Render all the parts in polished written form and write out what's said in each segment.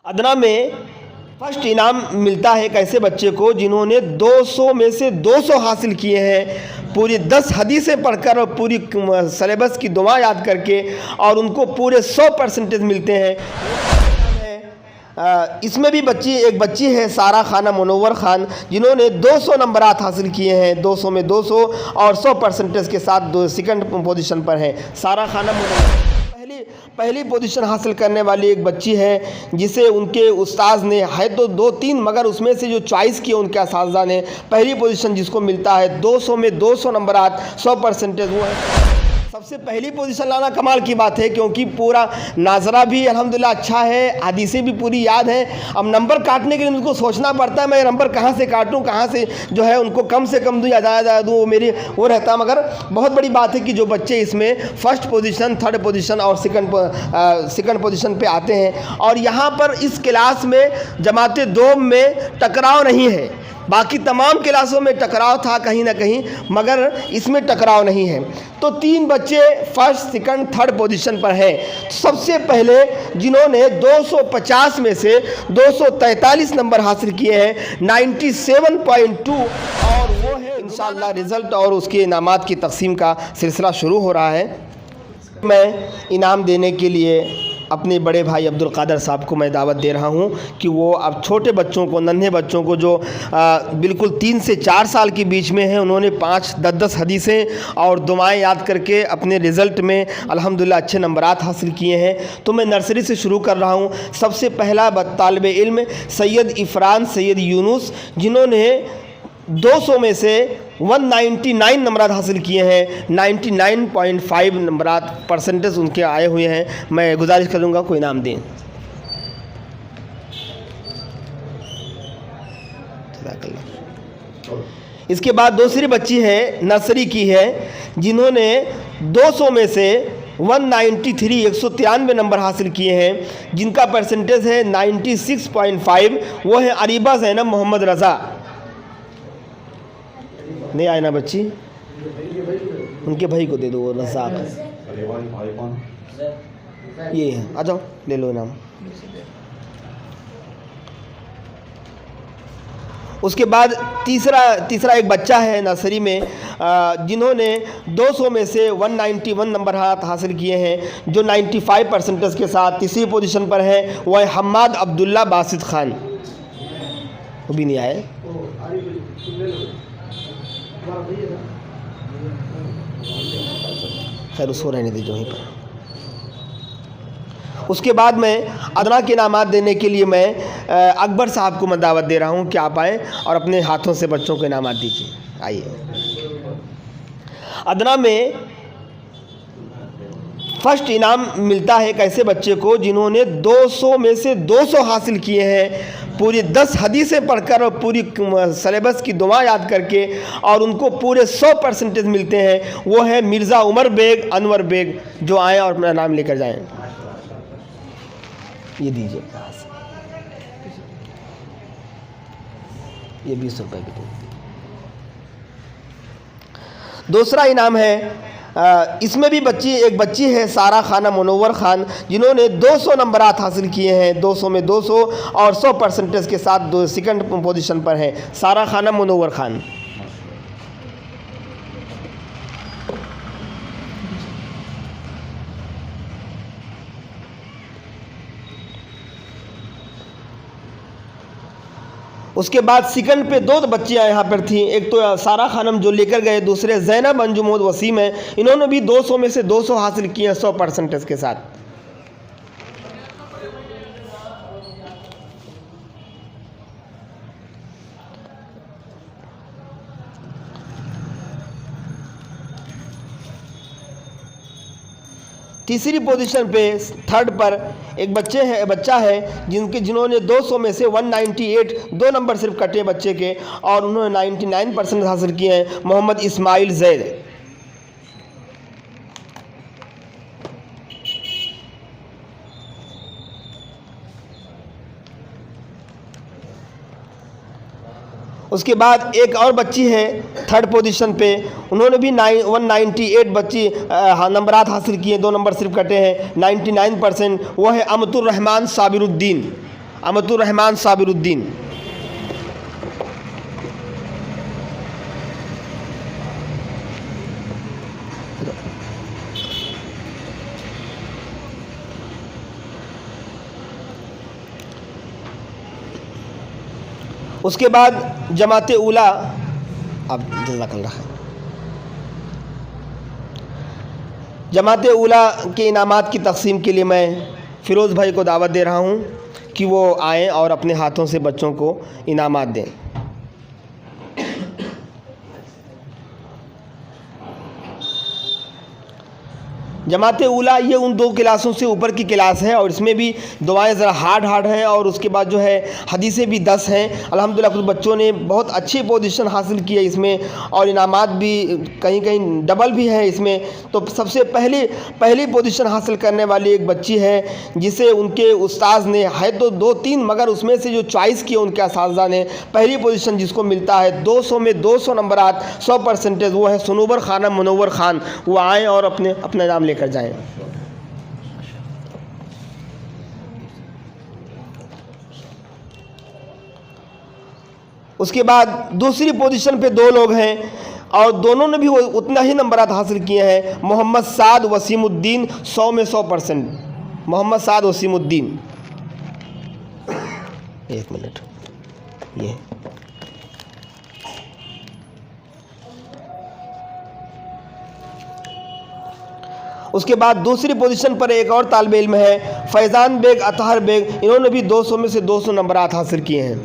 अदना में फर्स्ट इनाम मिलता है एक ऐसे बच्चे को जिन्होंने 200 में से 200 हासिल किए हैं, पूरी 10 हदीसें पढ़कर और पूरी सिलेबस की दुआ याद करके, और उनको पूरे 100% मिलते हैं। इसमें भी एक बच्ची है सारा खाना मुनव्वर खान, जिन्होंने 200 नंबरात हासिल किए हैं, 200 में 200 और 100% के साथ सेकंड पोजीशन पर है। सारा खाना मुनव्वर पहली पोजीशन हासिल करने वाली एक बच्ची है, जिसे उनके उस्ताद ने है तो 2-3 मगर उसमें से जो चॉइस किए उनके उस्ताद ने, पहली पोजीशन जिसको मिलता है 200 में 200 नंबरात 100% वो है। सबसे पहली पोजीशन लाना कमाल की बात है, क्योंकि पूरा नाजरा भी अल्हम्दुलिल्लाह अच्छा है, हदीसें भी पूरी याद हैं। अब नंबर काटने के लिए उनको सोचना पड़ता है मैं नंबर कहाँ से काटूँ, कहाँ से जो है उनको कम से कम दूँ या ज़्यादा दूँ, वो मेरी वो रहता। मगर बहुत बड़ी बात है कि जो बच्चे इसमें फर्स्ट पोजीशन, थर्ड पोजीशन और सेकंड पोजीशन पे आते हैं। और यहाँ पर इस क्लास में जमाते दोम में टकराव नहीं है, बाकी तमाम क्लासों में टकराव था कहीं ना कहीं, मगर इसमें टकराव नहीं है। तो 3 बच्चे फर्स्ट, सेकंड, थर्ड पोजीशन पर हैं। सबसे पहले जिन्होंने 250 में से 243 नंबर हासिल किए हैं, 97.2, और वो है इंशाअल्लाह रिज़ल्ट और उसके इनामात की तकसीम का सिलसिला शुरू हो रहा है। मैं इनाम देने के लिए अपने बड़े भाई अब्दुल कादर साहब को मैं दावत दे रहा हूं कि वो अब छोटे बच्चों को, नन्हे बच्चों को जो बिल्कुल 3 से 4 साल के बीच में हैं, उन्होंने 5-10 हदीसें और दुआएं याद करके अपने रिज़ल्ट में अल्हम्दुलिल्लाह अच्छे नंबरात हासिल किए हैं। तो मैं नर्सरी से शुरू कर रहा हूं। सबसे पहला तालिब इल्म सैयद इफ़रान सैयद यूनुस, जिन्होंने 200 में से 199 नंबरात हासिल किए हैं, 99.5 नंबरात परसेंटेज उनके आए हुए हैं। मैं गुजारिश करूंगा कोई इनाम दें। इसके बाद दूसरी बच्ची है, नर्सरी की है, जिन्होंने 200 में से 193 नंबर हासिल किए हैं, जिनका परसेंटेज है 96.5। वो है अरीबा ज़ैनब मोहम्मद रज़ा। नहीं आए ना बच्ची, उनके भाई को दे दो, वो रज़ाक ये है, आ जाओ ले लो इनाम। उसके बाद तीसरा एक बच्चा है नर्सरी में, जिन्होंने 200 में से 191 नंबर हासिल किए हैं, जो 95% के साथ तीसरी पोजीशन पर है। वह है हम्माद अब्दुल्ला बासित खान, वो भी नहीं आए। खैर उसको रहने दीजिए वहीं पर। उसके बाद मैं अदना के इनामात देने के लिए मैं अकबर साहब को मैं दावत दे रहा हूं कि आप आएँ और अपने हाथों से बच्चों को इनामात दीजिए। आइए। अदना में फर्स्ट इनाम मिलता है एक ऐसे बच्चे को जिन्होंने 200 में से 200 हासिल किए हैं, पूरी 10 हदीसें पढ़कर और पूरी सिलेबस की दुआ याद करके, और उनको पूरे 100% मिलते हैं। वो है मिर्ज़ा उमर बेग अनवर बेग, जो आए और अपना नाम लेकर जाएं। ये दीजिए, ये 20 रुपये की। दूसरा इनाम है, इसमें भी एक बच्ची है सारा खाना मुनव्वर खान, जिन्होंने 200 नंबरात हासिल किए हैं, 200 में 200 और 100% के साथ सेकंड पोजीशन पर है। सारा खाना मुनव्वर खान। उसके बाद सेकंड पे 2 बच्चियाँ यहाँ पर थीं। एक तो सारा खानम जो लेकर गए, दूसरे ज़ैनब अंजुम मोहम्मद वसीम है, इन्होंने भी 200 में से 200 हासिल किए हैं 100% के साथ। तीसरी पोजीशन पे थर्ड पर एक बच्चा है जिन्होंने 200 में से 198, 2 नंबर सिर्फ कटे बच्चे के, और उन्होंने 99% हासिल किए हैं। मोहम्मद इस्माइल जैद। उसके बाद एक और बच्ची है थर्ड पोजीशन पे, उन्होंने भी 198 बच्ची नंबरात हासिल किए, 2 नंबर सिर्फ कटे हैं, 99%। वो है अमतुर रहमान साबिरुद्दीन। अमतुर रहमान साबिरुद्दीन। उसके बाद जमाते उला, अब जज़ाकल्लाह खैर, जमाते उला के इनामात की तकसीम के लिए मैं फ़िरोज़ भाई को दावत दे रहा हूँ कि वो आएँ और अपने हाथों से बच्चों को इनामात दें। जमाते उला ये उन 2 क्लासों से ऊपर की क्लास है और इसमें भी दुआएं ज़रा हार्ड हैं और उसके बाद जो है हदीसें भी 10 हैं। अल्हम्दुलिल्लाह कुछ बच्चों ने बहुत अच्छी पोजीशन हासिल की है इसमें और इनामात भी कहीं कहीं डबल भी है इसमें। तो सबसे पहली पोजीशन हासिल करने वाली एक बच्ची है जिसे उनके उस्ताद ने, है तो 2-3 मगर उसमें से जो चॉइस किए उनके असातिज़ा ने, पहली पोजीशन जिसको मिलता है 200 में 200 नंबरात 100%, वो है सुनूबर खानम मुनव्वर खान। वो आएँ और अपना नाम लेकर जाएं। उसके बाद दूसरी पोजीशन पे 2 लोग हैं और दोनों ने भी उतना ही नंबरात हासिल किए हैं। मोहम्मद साद वसीमुद्दीन 100 में 100%। मोहम्मद साद वसीमुद्दीन, एक मिनट, ये उसके बाद दूसरी पोजीशन पर एक और तालिब इल्म है फैज़ान बेग अतहर बेग। इन्होंने भी 200 में से 200 नंबरात हासिल किए हैं।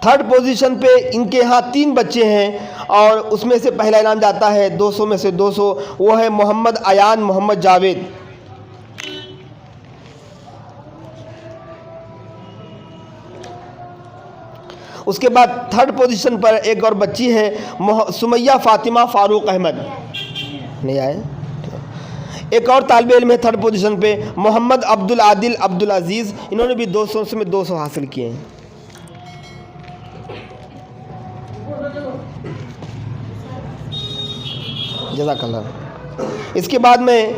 थर्ड पोजीशन पे इनके यहाँ 3 बच्चे हैं और उसमें से पहला इनाम जाता है 200 में से 200। वो है मोहम्मद अयान मोहम्मद जावेद। उसके बाद थर्ड पोजीशन पर एक और बच्ची है सुमैया फ़ातिमा फ़ारूक अहमद, नहीं आए। एक और तालिब इल्म है थर्ड पोजीशन पे मोहम्मद अब्दुल आदिल अब्दुल अज़ीज़। इन्होंने भी 200 में 200 हासिल किए हैं। जज़ाकल्लाह। इसके बाद मैं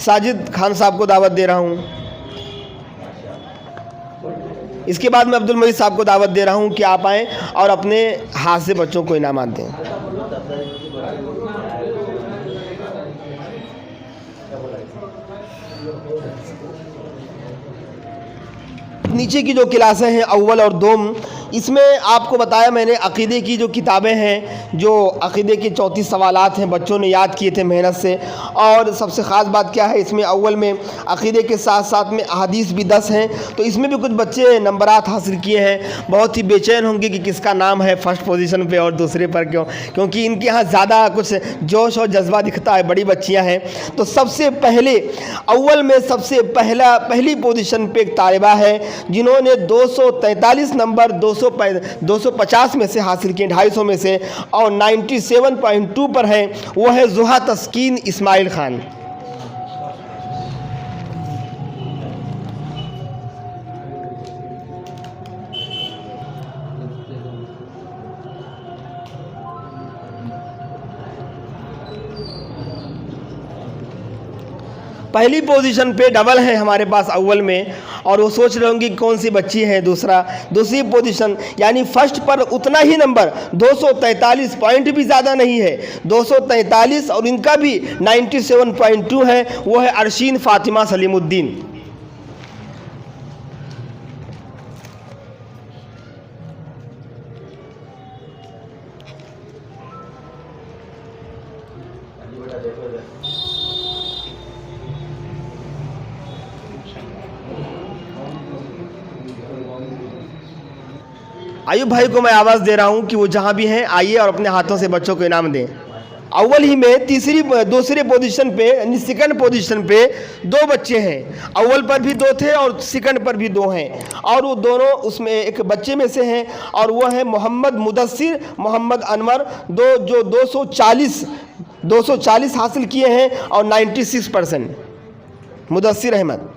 साजिद खान साहब को दावत दे रहा हूँ। इसके बाद मैं अब्दुल मजीद साहब को दावत दे रहा हूँ कि आप आएँ और अपने हाथ से बच्चों को इनामात दें। नीचे की जो क्लासें हैं अव्वल और दोम, इसमें आपको बताया मैंने अक़ीदे की जो किताबें हैं, जो अक़ीदे के 34 सवालात हैं, बच्चों ने याद किए थे मेहनत से। और सबसे ख़ास बात क्या है, इसमें अव्वल में अक़ीदे के साथ साथ में अहादीस भी 10 हैं। तो इसमें भी कुछ बच्चे नंबरात हासिल किए हैं। बहुत ही बेचैन होंगे कि किसका नाम है फर्स्ट पोजीशन पे और दूसरे पर क्यों, क्योंकि इनके यहाँ ज़्यादा कुछ जोश और जज्बा दिखता है, बड़ी बच्चियाँ हैं। तो सबसे पहले अव्वल में सबसे पहली पोजीशन पे एक तालिबा है जिन्होंने 243 नंबर 250 में से हासिल किए, 250 में से, और 97.2 पर है। वो है जुहा तस्कीन इस्माइल खान। पहली पोजीशन पे डबल है हमारे पास अव्वल में, और वो सोच रहे होंगे कौन सी बच्ची है दूसरी पोजीशन, यानी फर्स्ट पर उतना ही नंबर 243 पॉइंट भी ज़्यादा नहीं है, 243, और इनका भी 97.2 है। वो है अरशीन फ़ातिमा सलीमुद्दीन। आयुब भाई को मैं आवाज़ दे रहा हूं कि वो जहां भी हैं आइए और अपने हाथों से बच्चों को इनाम दें। अव्वल ही में दूसरे पोजीशन पे यानी सेकंड पोजीशन पे 2 बच्चे हैं। अव्वल पर भी 2 थे और सेकंड पर भी 2 हैं, और वो दोनों उसमें एक बच्चे में से हैं, और वो है मोहम्मद मुदस्सिर मोहम्मद अनवर, जो 240 हासिल किए हैं और 96%। मुदस्सिर अहमद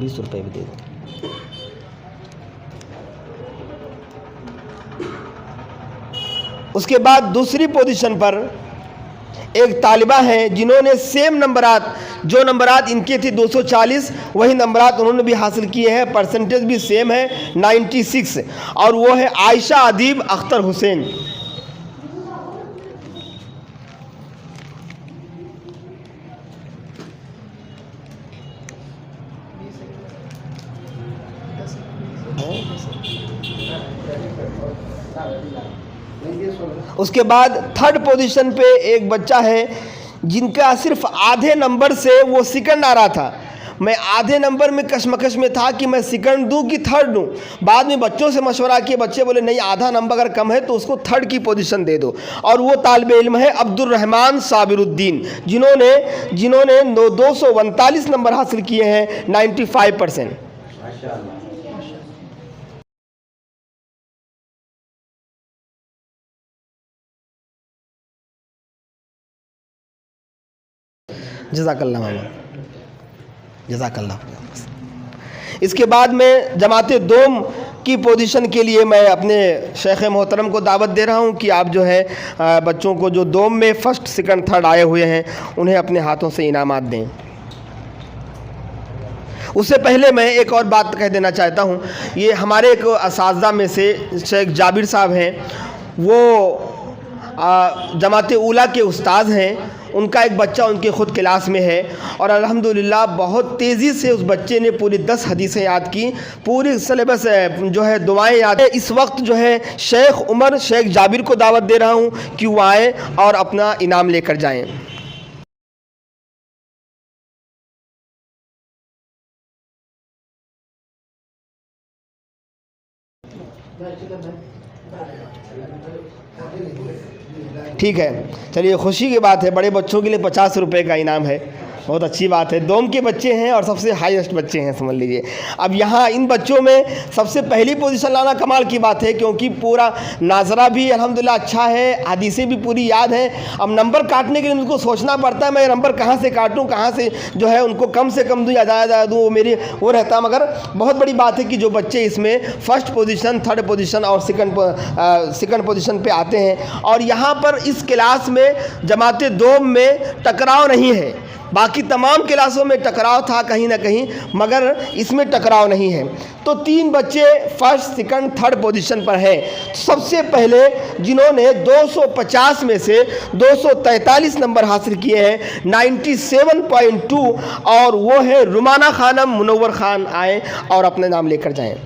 20 रुपये भी दे दो। उसके बाद दूसरी पोजीशन पर एक तालिबा है जिन्होंने सेम नंबरात, जो नंबरात इनके थे 240, वही नंबरात उन्होंने भी हासिल किए हैं। परसेंटेज भी सेम है 96, और वो है आयशा अदीब अख्तर हुसैन। उसके बाद थर्ड पोजीशन पे एक बच्चा है जिनका सिर्फ आधे नंबर से वो सेकंड आ रहा था। मैं आधे नंबर में कशमकश में था कि मैं सेकंड दूं कि थर्ड दूं। बाद में बच्चों से मशवरा किया, बच्चे बोले नहीं, आधा नंबर अगर कम है तो उसको थर्ड की पोजीशन दे दो। और वो तालिबे इल्म है अब्दुल रहमान साबिरुद्दीन, जिन्होंने 239 नंबर हासिल किए हैं, 95%। जज़ाकल्लाह मामा, जज़ाकल्लाह। इसके बाद में जमाते दोम की पोजीशन के लिए मैं अपने शेख मोहतरम को दावत दे रहा हूँ कि आप जो है बच्चों को जो दोम में फ़र्स्ट सेकंड थर्ड आए हुए हैं उन्हें अपने हाथों से इनामात दें। उससे पहले मैं एक और बात कह देना चाहता हूँ। ये हमारे एक असातिज़ा में से शेख जाबिर साहब हैं, वो जमाते ऊला के उस्ताद हैं। उनका एक बच्चा उनके ख़ुद क्लास में है और अल्हम्दुलिल्लाह बहुत तेज़ी से उस बच्चे ने पूरी 10 हदीसें याद की, पूरी सिलेबस जो है दुआएं याद है। इस वक्त जो है शेख उमर शेख जाबिर को दावत दे रहा हूँ कि वो आएँ और अपना इनाम लेकर जाएँ। ठीक है, चलिए, खुशी की बात है, बड़े बच्चों के लिए 50 रुपये का इनाम है, बहुत अच्छी बात है। दोम के बच्चे हैं और सबसे हाईएस्ट बच्चे हैं, समझ लीजिए। अब यहाँ इन बच्चों में सबसे पहली पोजीशन लाना कमाल की बात है, क्योंकि पूरा नाजरा भी अल्हम्दुलिल्लाह अच्छा है, हदीसें भी पूरी याद हैं। अब नंबर काटने के लिए उनको सोचना पड़ता है, मैं नंबर कहाँ से काटूँ, कहाँ से जो है उनको कम से कम दूँ या ज़्यादा दूँ, वो मेरी वो रहता। मगर बहुत बड़ी बात है कि जो बच्चे इसमें फ़र्स्ट पोजीशन, थर्ड पोजीशन और सेकंड पोजीशन पे आते हैं। और यहाँ पर इस क्लास में जमाते दोम में टकराव नहीं है, बाकी तमाम क्लासों में टकराव था कहीं ना कहीं, मगर इसमें टकराव नहीं है। तो 3 बच्चे फर्स्ट सेकंड थर्ड पोजीशन पर हैं। सबसे पहले जिन्होंने 250 में से 243 नंबर हासिल किए हैं, 97.2, और वो है रुमाना खानम मुनव्वर खान। आए और अपने नाम लेकर जाएं।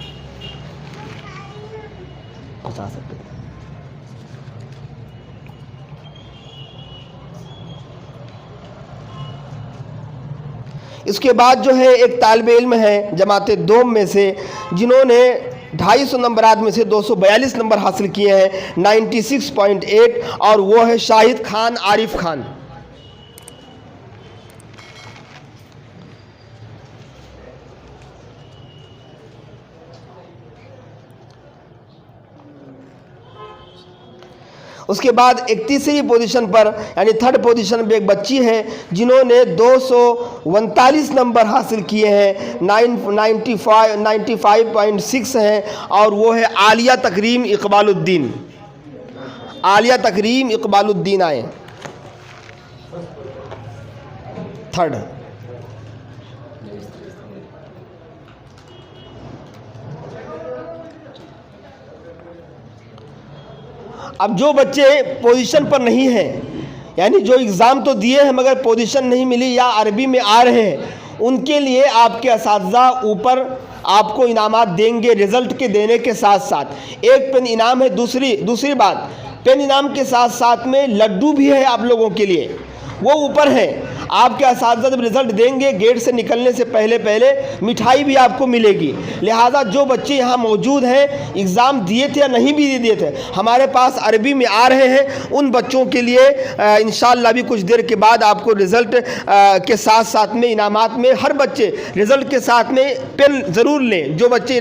इसके बाद जो है एक तालिबे इल्म है जमाते दोम में से जिन्होंने 250 नंबरात में से 242 नंबर हासिल किए हैं, 96.8, और वो है शाहिद खान आरिफ खान। उसके बाद एक तीसरी पोजीशन पर यानी थर्ड पोजीशन पे एक बच्ची है जिन्होंने 239 नंबर हासिल किए हैं, 95.6 हैं, और वो है आलिया तकरीम इकबालुद्दीन। आलिया तकरीम इकबालुद्दीन आए थर्ड। अब जो बच्चे पोजीशन पर नहीं हैं, यानी जो एग्ज़ाम तो दिए हैं मगर पोजीशन नहीं मिली या अरबी में आ रहे हैं, उनके लिए आपके असातिज़ा ऊपर आपको इनामात देंगे रिज़ल्ट के देने के साथ साथ। एक पेन इनाम है। दूसरी बात, पेन इनाम के साथ साथ में लड्डू भी है आप लोगों के लिए, वो ऊपर है। आपके असातिज़ा जब रिज़ल्ट देंगे गेट से निकलने से पहले मिठाई भी आपको मिलेगी। लिहाजा जो बच्चे यहाँ मौजूद हैं, एग्ज़ाम दिए थे या नहीं भी दिए थे, हमारे पास अरबी में आ रहे हैं, उन बच्चों के लिए इंशाअल्लाह भी कुछ देर के बाद आपको रिज़ल्ट के साथ साथ में इनामात में, हर बच्चे रिज़ल्ट के साथ में पेन ज़रूर लें। जो बच्चे